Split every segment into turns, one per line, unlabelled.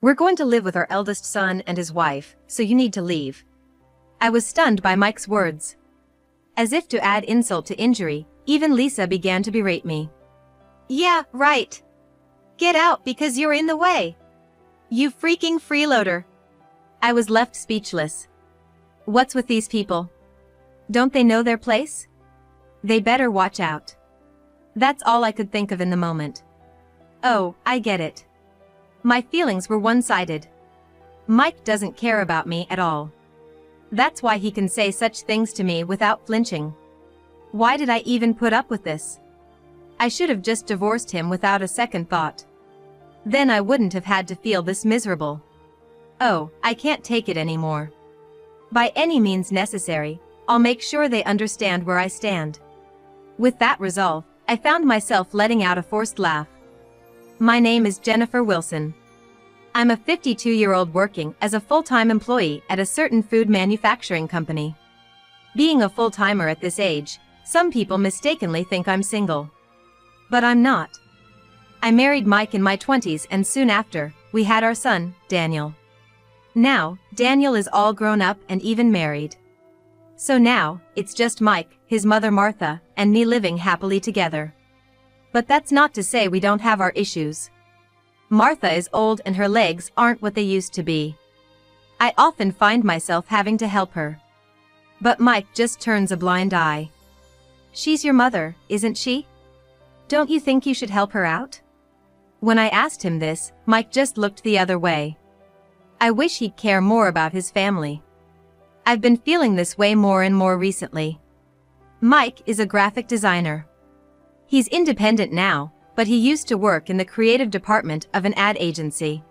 We're going to live with our eldest son and his wife, so you need to leave. I was stunned by Mike's words. As if to add insult to injury, even Lisa began to berate me. Yeah, right. Get out because you're in the way. You freaking freeloader. I was left speechless. What's with these people? Don't they know their place? They better watch out. That's all I could think of in the moment. Oh, I get it. My feelings were one-sided. Mike doesn't care about me at all. That's why he can say such things to me without flinching. Why did I even put up with this? I should have just divorced him without a second thought. Then I wouldn't have had to feel this miserable. Oh, I can't take it anymore. By any means necessary, I'll make sure they understand where I stand. With that resolve, I found myself letting out a forced laugh. My name is Jennifer Wilson. I'm a 52-year-old working as a full-time employee at a certain food manufacturing company. Being a full-timer at this age, some people mistakenly think I'm single. But I'm not. I married Mike in my 20s and soon after, we had our son, Daniel. Now, Daniel is all grown up and even married. So now, it's just Mike, his mother Martha, and me living happily together. But that's not to say we don't have our issues. Martha is old and her legs aren't what they used to be. I often find myself having to help her. But Mike just turns a blind eye. She's your mother, isn't she? Don't you think you should help her out? When I asked him this, Mike just looked the other way. I wish he'd care more about his family. I've been feeling this way more and more recently. Mike is a graphic designer. He's independent now, but he used to work in the creative department of an ad agency.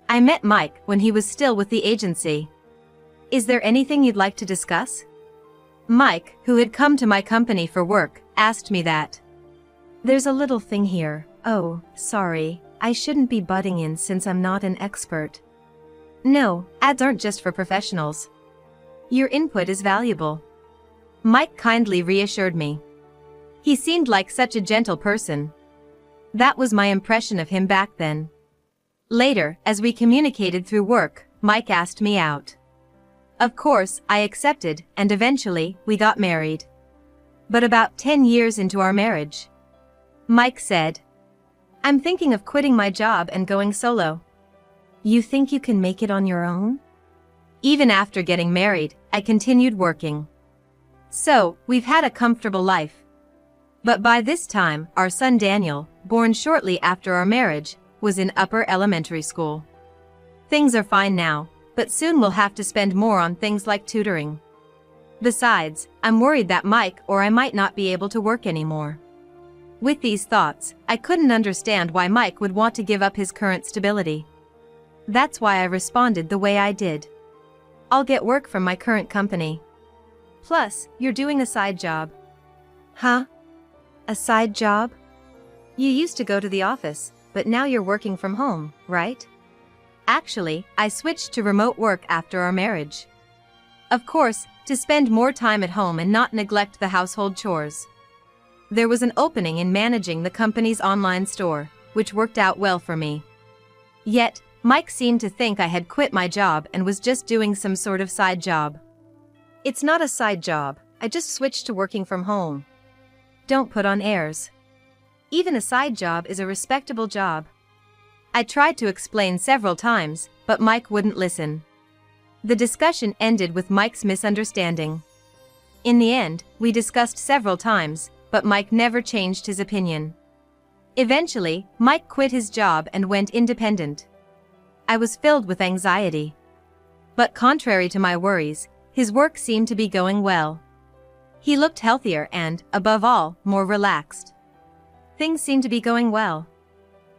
I met Mike when he was still with the agency. Is there anything you'd like to discuss? Mike, who had come to my company for work, asked me that. There's a little thing here. Oh, sorry, I shouldn't be butting in since I'm not an expert. No, ads aren't just for professionals. Your input is valuable. Mike kindly reassured me. He seemed like such a gentle person. That was my impression of him back then. Later, as we communicated through work, Mike asked me out. Of course, I accepted, and eventually, we got married. But about 10 years into our marriage, Mike said, I'm thinking of quitting my job and going solo. You think you can make it on your own? Even after getting married, I continued working. So, we've had a comfortable life. But by this time, our son Daniel, born shortly after our marriage, was in upper elementary school. Things are fine now, but soon we'll have to spend more on things like tutoring. Besides, I'm worried that Mike or I might not be able to work anymore. With these thoughts, I couldn't understand why Mike would want to give up his current stability. That's why I responded the way I did. I'll get work from my current company. Plus, you're doing a side job. Huh? A side job? You used to go to the office, but now you're working from home, right? Actually, I switched to remote work after our marriage. Of course, to spend more time at home and not neglect the household chores. There was an opening in managing the company's online store, which worked out well for me. Yet, Mike seemed to think I had quit my job and was just doing some sort of side job. It's not a side job, I just switched to working from home. Don't put on airs. Even a side job is a respectable job. I tried to explain several times, but Mike wouldn't listen. The discussion ended with Mike's misunderstanding. In the end, we discussed several times, but Mike never changed his opinion. Eventually, Mike quit his job and went independent. I was filled with anxiety. But contrary to my worries, his work seemed to be going well. He looked healthier and, above all, more relaxed. Things seem to be going well.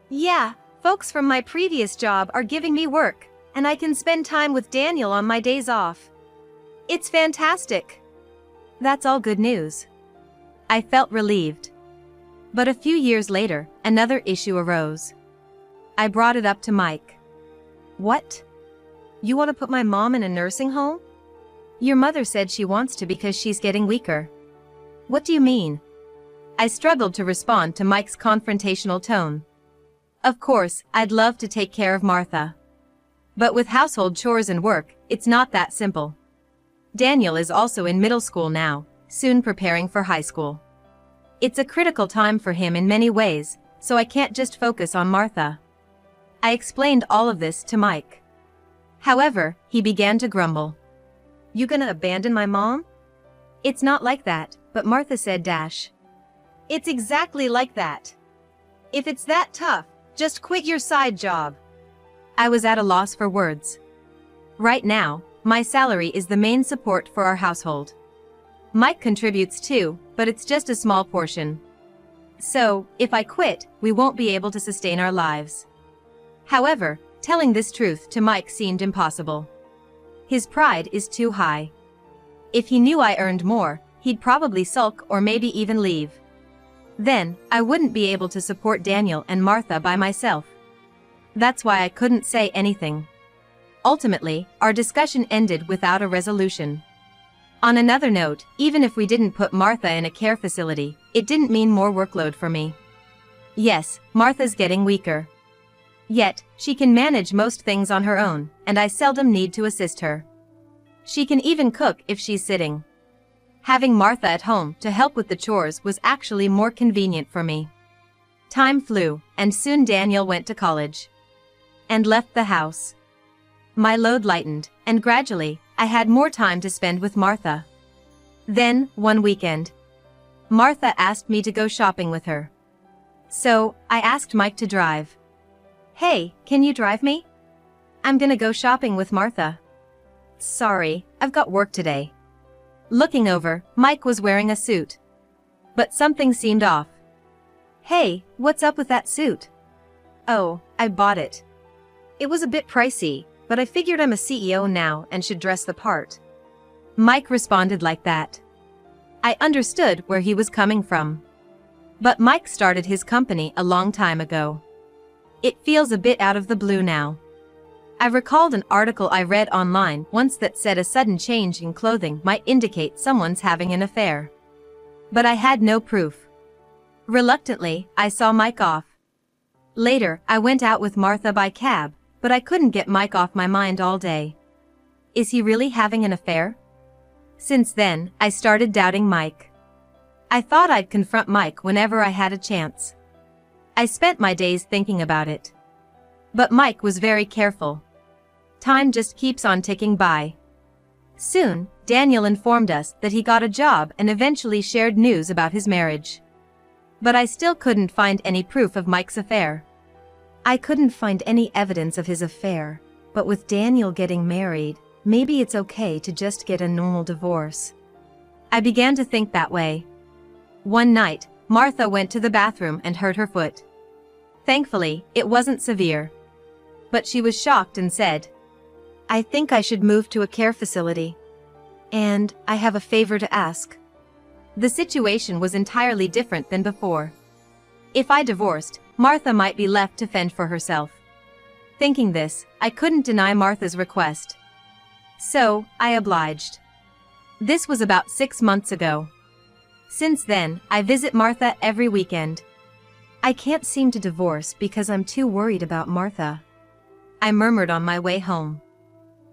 Yeah, folks from my previous job are giving me work, and I can spend time with Daniel on my days off. It's fantastic. That's all good news. I felt relieved. But a few years later, another issue arose. I brought it up to Mike. What? You want to put my mom in a nursing home? Your mother said she wants to because she's getting weaker. What do you mean? I struggled to respond to Mike's confrontational tone. Of course, I'd love to take care of Martha. But with household chores and work, it's not that simple. Daniel is also in middle school now, soon preparing for high school. It's a critical time for him in many ways, so I can't just focus on Martha. I explained all of this to Mike. However, he began to grumble. You gonna abandon my mom? It's not like that, but Martha said dash. It's exactly like that. If it's that tough, just quit your side job. I was at a loss for words. Right now, my salary is the main support for our household. Mike contributes too, but it's just a small portion. So, if I quit, we won't be able to sustain our lives. However, telling this truth to Mike seemed impossible. His pride is too high. If he knew I earned more, he'd probably sulk or maybe even leave. Then, I wouldn't be able to support Daniel and Martha by myself. That's why I couldn't say anything. Ultimately, our discussion ended without a resolution. On another note, even if we didn't put Martha in a care facility, it didn't mean more workload for me. Yes, Martha's getting weaker. Yet, she can manage most things on her own, and I seldom need to assist her. She can even cook if she's sitting. Having Martha at home to help with the chores was actually more convenient for me. Time flew, and soon Daniel went to college. And left the house. My load lightened, and gradually, I had more time to spend with Martha. Then, one weekend, Martha asked me to go shopping with her. So, I asked Mike to drive. Hey, can you drive me? I'm gonna go shopping with Martha. Sorry, I've got work today. Looking over, Mike was wearing a suit. But something seemed off. Hey, what's up with that suit? Oh, I bought it. It was a bit pricey, but I figured I'm a CEO now and should dress the part. Mike responded like that. I understood where he was coming from. But Mike started his company a long time ago. It feels a bit out of the blue now. I recalled an article I read online once that said a sudden change in clothing might indicate someone's having an affair. But I had no proof. Reluctantly, I saw Mike off. Later, I went out with Martha by cab, but I couldn't get Mike off my mind all day. Is he really having an affair? Since then, I started doubting Mike. I thought I'd confront Mike whenever I had a chance. I spent my days thinking about it. But Mike was very careful. Time just keeps on ticking by. Soon, Daniel informed us that he got a job and eventually shared news about his marriage. But I still couldn't find any proof of Mike's affair. I couldn't find any evidence of his affair, but with Daniel getting married, maybe it's okay to just get a normal divorce. I began to think that way. One night, Martha went to the bathroom and hurt her foot. Thankfully, it wasn't severe. But she was shocked and said, I think I should move to a care facility. And I have a favor to ask. The situation was entirely different than before. If I divorced, Martha might be left to fend for herself. Thinking this, I couldn't deny Martha's request. So, I obliged. This was about 6 months ago. Since then, I visit Martha every weekend. I can't seem to divorce because I'm too worried about Martha. I murmured on my way home.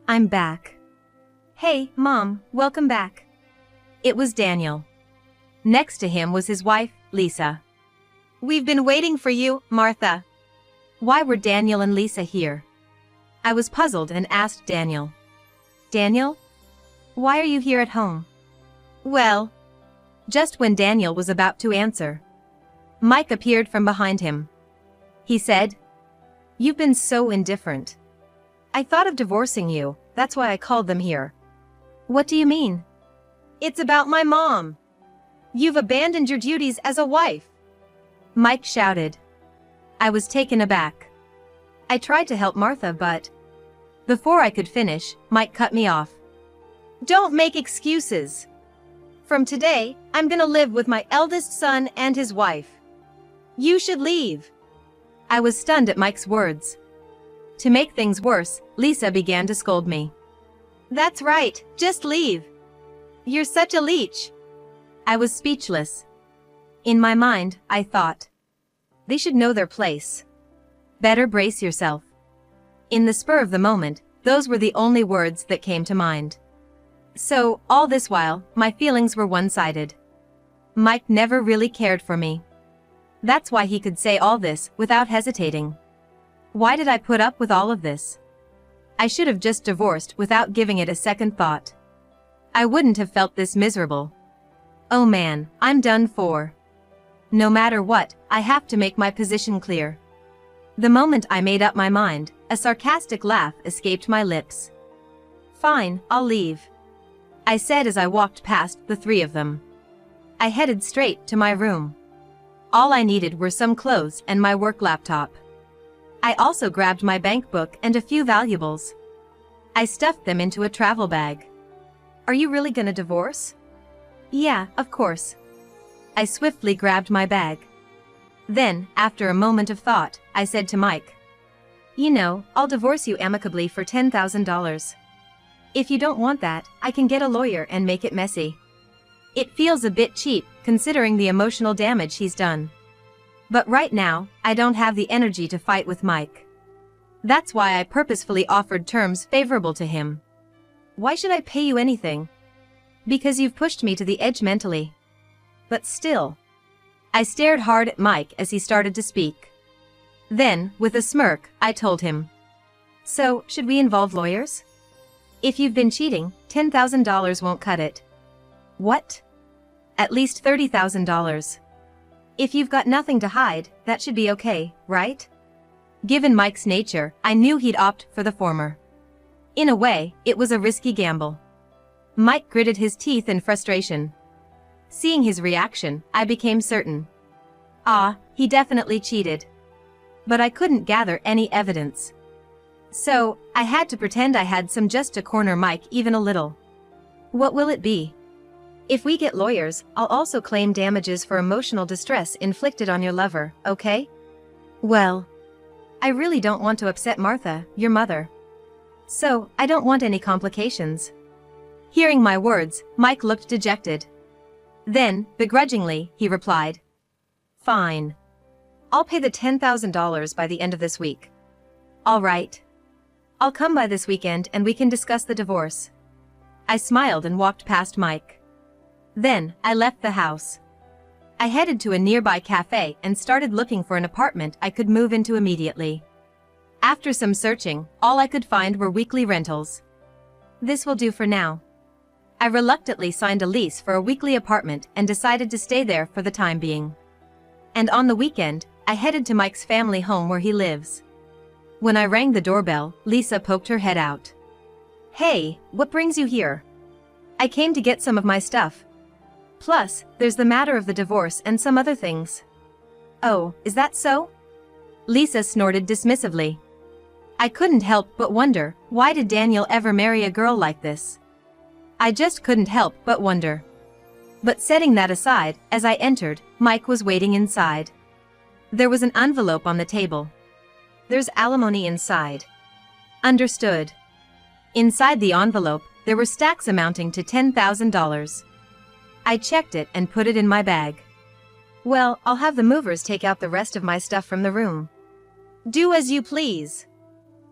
I'm back. Hey, Mom, welcome back. It was Daniel. Next to him was his wife, Lisa. We've been waiting for you, Martha. Why were Daniel and Lisa here? I was puzzled and asked Daniel. Daniel? Why are you here at home? Well, just when Daniel was about to answer, Mike appeared from behind him. He said, You've been so indifferent. I thought of divorcing you, that's why I called them here. What do you mean? It's about my mom. You've abandoned your duties as a wife. Mike shouted. I was taken aback. I tried to help Martha, but before I could finish, Mike cut me off. Don't make excuses. From today, I'm gonna live with my eldest son and his wife. You should leave. I was stunned at Mike's words. To make things worse, Lisa began to scold me. That's right, just leave. You're such a leech. I was speechless. In my mind, I thought, they should know their place. Better brace yourself. In the spur of the moment, those were the only words that came to mind. So, all this while, my feelings were one-sided. Mike never really cared for me. That's why he could say all this without hesitating. Why did I put up with all of this? I should have just divorced without giving it a second thought. I wouldn't have felt this miserable. Oh man, I'm done for. No matter what, I have to make my position clear. The moment I made up my mind, a sarcastic laugh escaped my lips. Fine, I'll leave, I said as I walked past the three of them. I headed straight to my room. All I needed were some clothes and my work laptop. I also grabbed my bank book and a few valuables. I stuffed them into a travel bag. Are you really gonna divorce? Yeah, of course. I swiftly grabbed my bag. Then, after a moment of thought, I said to Mike, "You know, I'll divorce you amicably for $10,000. If you don't want that, I can get a lawyer and make it messy. It feels a bit cheap, considering the emotional damage he's done. But right now, I don't have the energy to fight with Mike. That's why I purposefully offered terms favorable to him. Why should I pay you anything? Because you've pushed me to the edge mentally. But still." I stared hard at Mike as he started to speak. Then, with a smirk, I told him, "So, should we involve lawyers? If you've been cheating, $10,000 won't cut it." "What?" "At least $30,000. If you've got nothing to hide, that should be okay, right?" Given Mike's nature, I knew he'd opt for the former. In a way, it was a risky gamble. Mike gritted his teeth in frustration. Seeing his reaction, I became certain. He definitely cheated. But I couldn't gather any evidence. So, I had to pretend I had some just to corner Mike even a little. "What will it be?" "If we get lawyers, I'll also claim damages for emotional distress inflicted on your lover, okay?" "Well, I really don't want to upset Martha, your mother. So, I don't want any complications." Hearing my words, Mike looked dejected. Then, begrudgingly, he replied, "Fine. I'll pay the $10,000 by the end of this week." "All right. I'll come by this weekend and we can discuss the divorce." I smiled and walked past Mike. Then, I left the house. I headed to a nearby cafe and started looking for an apartment I could move into immediately. After some searching, all I could find were weekly rentals. This will do for now. I reluctantly signed a lease for a weekly apartment and decided to stay there for the time being. And on the weekend, I headed to Mike's family home where he lives. When I rang the doorbell, Lisa poked her head out. "Hey, what brings you here?" "I came to get some of my stuff. Plus, there's the matter of the divorce and some other things." "Oh, is that so?" Lisa snorted dismissively. I couldn't help but wonder, why did Daniel ever marry a girl like this? I just couldn't help but wonder. But setting that aside, as I entered, Mike was waiting inside. There was an envelope on the table. "There's alimony inside." "Understood." Inside the envelope, there were stacks amounting to $10,000. I checked it and put it in my bag. "Well, I'll have the movers take out the rest of my stuff from the room." "Do as you please."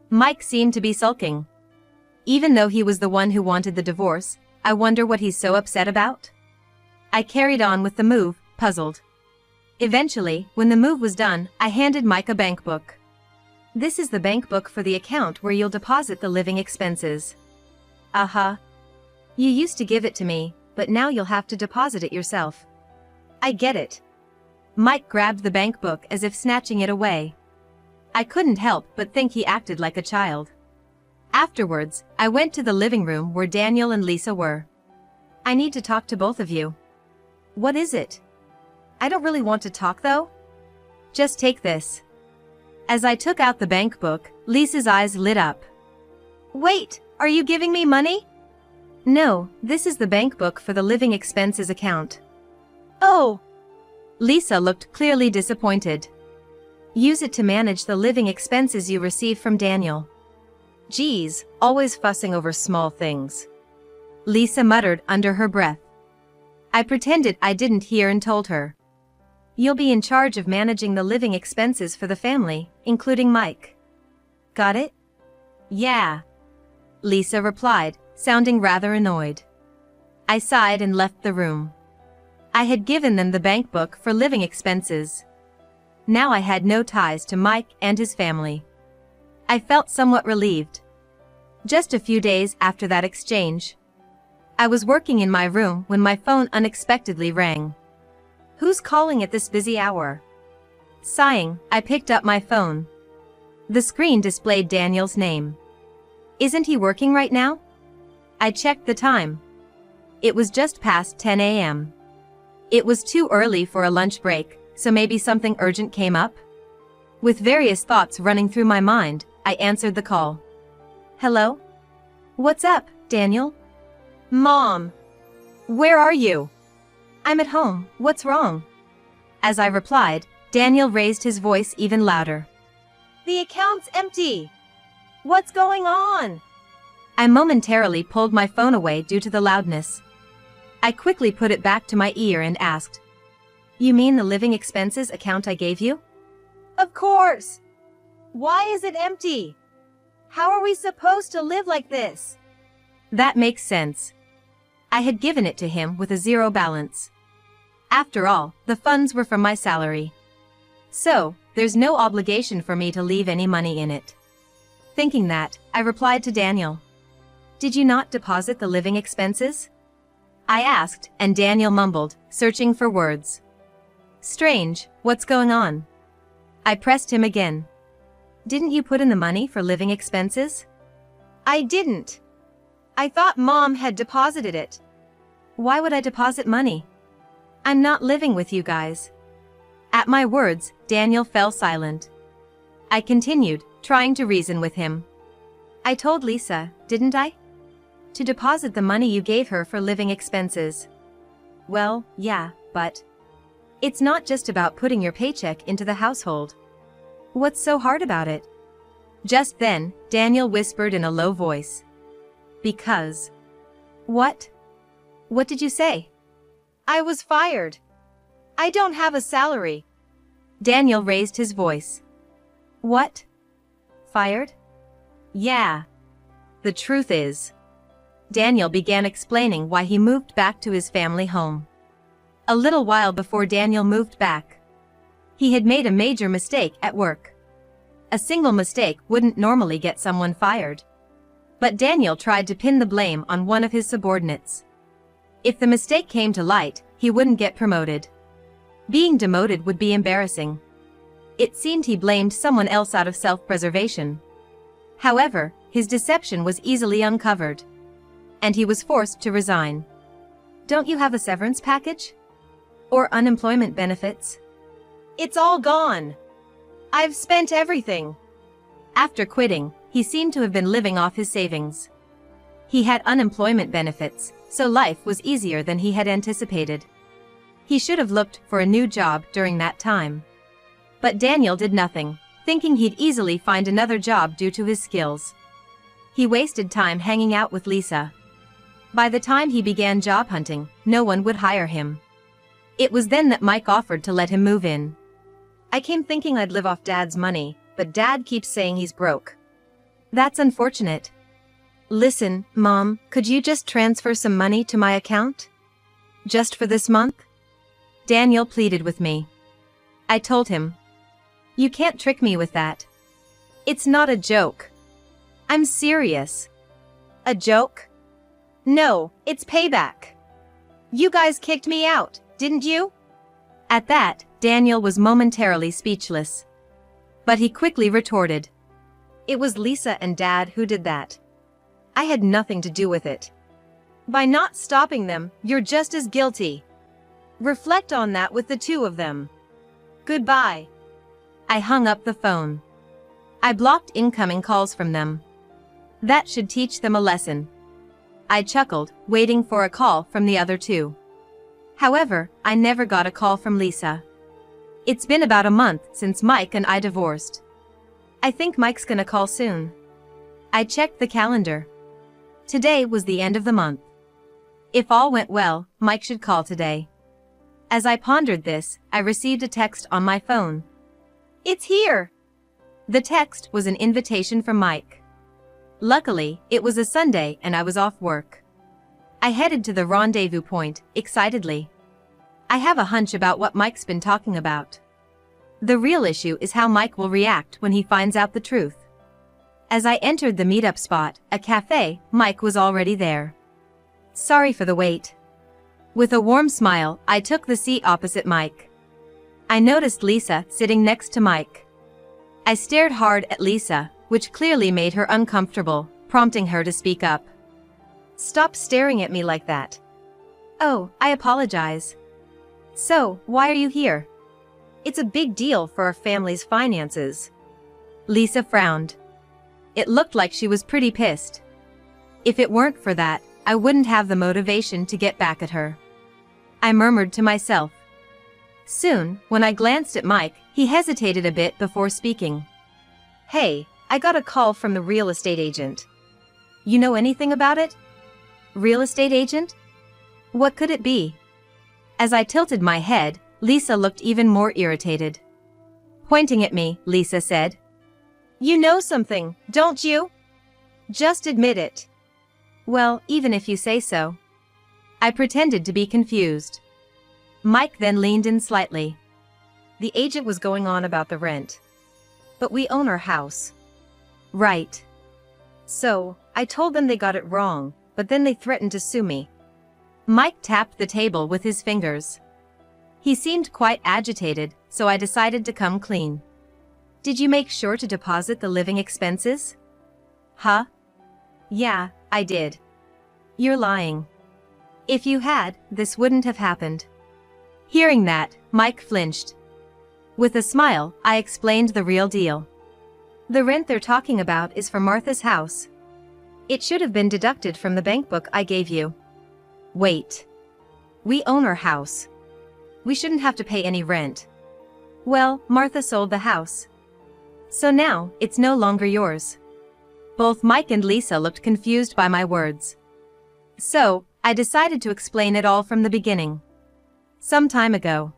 Mike seemed to be sulking. Even though he was the one who wanted the divorce, I wonder what he's so upset about? I carried on with the move, puzzled. Eventually, when the move was done, I handed Mike a bank book. "This is the bank book for the account where you'll deposit the living expenses." "You used to give it to me, but now you'll have to deposit it yourself." "I get it." Mike grabbed the bank book as if snatching it away. I couldn't help but think he acted like a child. Afterwards, I went to the living room where Daniel and Lisa were. "I need to talk to both of you." "What is it?" "I don't really want to talk though." "Just take this." As I took out the bank book, Lisa's eyes lit up. "Wait, are you giving me money?" "No, this is the bank book for the living expenses account." "Oh." Lisa looked clearly disappointed. "Use it to manage the living expenses you receive from Daniel." "Geez, always fussing over small things," Lisa muttered under her breath. I pretended I didn't hear and told her. "You'll be in charge of managing the living expenses for the family, including Mike. Got it?" Yeah, Lisa replied, sounding rather annoyed. I sighed and left the room. I had given them the bank book for living expenses. Now I had no ties to Mike and his family. I felt somewhat relieved. Just a few days after that exchange, I was working in my room when my phone unexpectedly rang. Who's calling at this busy hour? Sighing, I picked up my phone. The screen displayed Daniel's name. Isn't he working right now? I checked the time. It was just past 10 a.m. It was too early for a lunch break, so maybe something urgent came up? With various thoughts running through my mind, I answered the call. Hello? What's up, Daniel? Mom! Where are you? I'm at home, what's wrong? As I replied, Daniel raised his voice even louder. The account's empty! What's going on? I momentarily pulled my phone away due to the loudness. I quickly put it back to my ear and asked, You mean the living expenses account I gave you? Of course! Why is it empty? How are we supposed to live like this? That makes sense. I had given it to him with a zero balance. After all, the funds were from my salary. So, there's no obligation for me to leave any money in it. Thinking that, I replied to Daniel. Did you not deposit the living expenses? I asked, and Daniel mumbled, searching for words. Strange, what's going on? I pressed him again. Didn't you put in the money for living expenses? I didn't. I thought Mom had deposited it. Why would I deposit money? I'm not living with you guys. At my words, Daniel fell silent. I continued, trying to reason with him. I told Lisa, didn't I? To deposit the money you gave her for living expenses. Well, yeah, but it's not just about putting your paycheck into the household. What's so hard about it? Just then, Daniel whispered in a low voice. Because. What? What did you say? I was fired. I don't have a salary. Daniel raised his voice. What? Fired? Yeah. The truth is. Daniel began explaining why he moved back to his family home. A little while before Daniel moved back, he had made a major mistake at work. A single mistake wouldn't normally get someone fired. But Daniel tried to pin the blame on one of his subordinates. If the mistake came to light, he wouldn't get promoted. Being demoted would be embarrassing. It seemed he blamed someone else out of self-preservation. However, his deception was easily uncovered, and he was forced to resign. Don't you have a severance package? Or unemployment benefits? It's all gone. I've spent everything. After quitting, he seemed to have been living off his savings. He had unemployment benefits, so life was easier than he had anticipated. He should have looked for a new job during that time. But Daniel did nothing, thinking he'd easily find another job due to his skills. He wasted time hanging out with Lisa. By the time he began job hunting, no one would hire him. It was then that Mike offered to let him move in. I came thinking I'd live off Dad's money, but Dad keeps saying he's broke. That's unfortunate. Listen, Mom, could you just transfer some money to my account? Just for this month? Daniel pleaded with me. I told him. You can't trick me with that. It's not a joke. I'm serious. A joke? No, it's payback. You guys kicked me out, didn't you? At that, Daniel was momentarily speechless. But he quickly retorted. It was Lisa and Dad who did that. I had nothing to do with it. By not stopping them, you're just as guilty. Reflect on that with the two of them. Goodbye. I hung up the phone. I blocked incoming calls from them. That should teach them a lesson. I chuckled, waiting for a call from the other two. However, I never got a call from Lisa. It's been about a month since Mike and I divorced. I think Mike's gonna call soon. I checked the calendar. Today was the end of the month. If all went well, Mike should call today. As I pondered this, I received a text on my phone. It's here! The text was an invitation from Mike. Luckily, it was a Sunday and I was off work. I headed to the rendezvous point, excitedly. I have a hunch about what Mike's been talking about. The real issue is how Mike will react when he finds out the truth. As I entered the meetup spot, a cafe, Mike was already there. Sorry for the wait. With a warm smile, I took the seat opposite Mike. I noticed Lisa sitting next to Mike. I stared hard at Lisa, which clearly made her uncomfortable, prompting her to speak up. Stop staring at me like that. Oh, I apologize. So, why are you here? It's a big deal for our family's finances. Lisa frowned. It looked like she was pretty pissed. If it weren't for that, I wouldn't have the motivation to get back at her. I murmured to myself. Soon, when I glanced at Mike, he hesitated a bit before speaking. Hey, I got a call from the real estate agent. You know anything about it? Real estate agent? What could it be? As I tilted my head, Lisa looked even more irritated. Pointing at me, Lisa said, You know something, don't you? Just admit it. Well, even if you say so. I pretended to be confused. Mike then leaned in slightly. The agent was going on about the rent. But we own our house. Right. So, I told them they got it wrong, but then they threatened to sue me. Mike tapped the table with his fingers. He seemed quite agitated, so I decided to come clean. Did you make sure to deposit the living expenses? Huh? Yeah, I did. You're lying. If you had, this wouldn't have happened. Hearing that, Mike flinched. With a smile, I explained the real deal. The rent they're talking about is for Martha's house. It should have been deducted from the bank book I gave you. Wait. We own our house. We shouldn't have to pay any rent. Well, Martha sold the house. So now, it's no longer yours. Both Mike and Lisa looked confused by my words. So, I decided to explain it all from the beginning. Some time ago,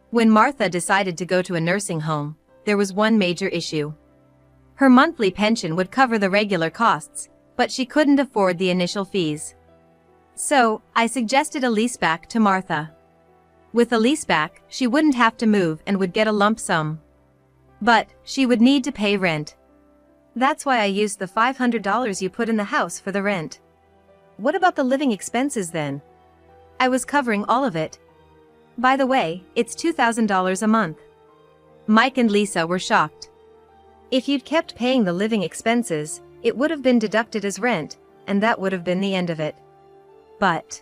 when Martha decided to go to a nursing home, there was one major issue. Her monthly pension would cover the regular costs, but she couldn't afford the initial fees. So, I suggested a leaseback to Martha. With a leaseback, she wouldn't have to move and would get a lump sum. But, she would need to pay rent. That's why I used the $500 you put in the house for the rent. What about the living expenses then? I was covering all of it. By the way, it's $2,000 a month. Mike and Lisa were shocked. If you'd kept paying the living expenses, it would have been deducted as rent, and that would have been the end of it. But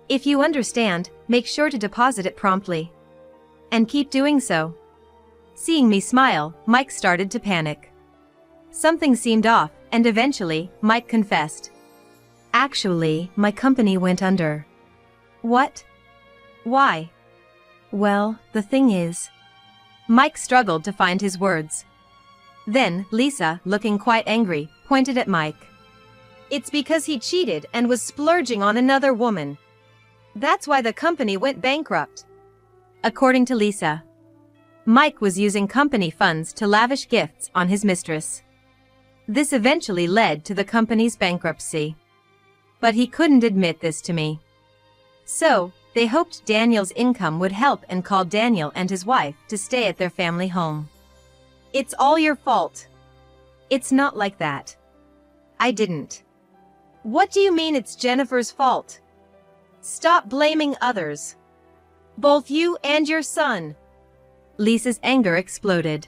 if you understand, make sure to deposit it promptly. And keep doing so. Seeing me smile, Mike started to panic. Something seemed off, and eventually, Mike confessed. Actually, my company went under. What? Why? Well, the thing is. Mike struggled to find his words. Then, Lisa, looking quite angry, pointed at Mike. It's because he cheated and was splurging on another woman. That's why the company went bankrupt. According to Lisa, Mike was using company funds to lavish gifts on his mistress. This eventually led to the company's bankruptcy. But he couldn't admit this to me. So, they hoped Daniel's income would help and called Daniel and his wife to stay at their family home. It's all your fault. It's not like that. I didn't. What do you mean it's Jennifer's fault? Stop blaming others. Both you and your son. Lisa's anger exploded.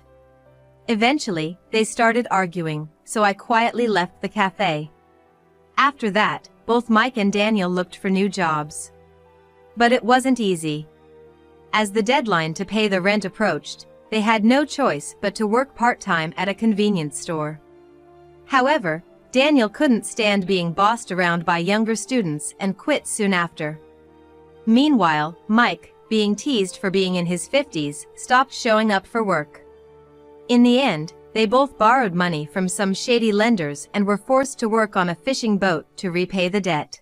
Eventually, they started arguing, so I quietly left the cafe. After that, both Mike and Daniel looked for new jobs. But it wasn't easy. As the deadline to pay the rent approached, they had no choice but to work part-time at a convenience store. However, Daniel couldn't stand being bossed around by younger students and quit soon after. Meanwhile, Mike, being teased for being in his 50s, stopped showing up for work. In the end, they both borrowed money from some shady lenders and were forced to work on a fishing boat to repay the debt.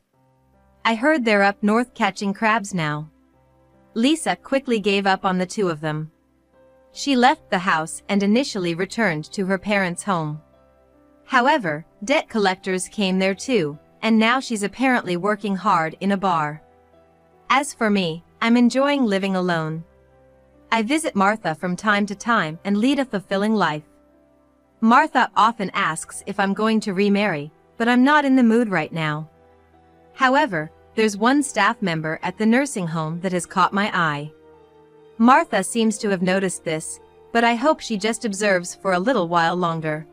I heard they're up north catching crabs now. Lisa quickly gave up on the two of them. She left the house and initially returned to her parents' home. However, debt collectors came there too, and now she's apparently working hard in a bar. As for me, I'm enjoying living alone. I visit Martha from time to time and lead a fulfilling life. Martha often asks if I'm going to remarry, but I'm not in the mood right now. However, there's one staff member at the nursing home that has caught my eye. Martha seems to have noticed this, but I hope she just observes for a little while longer.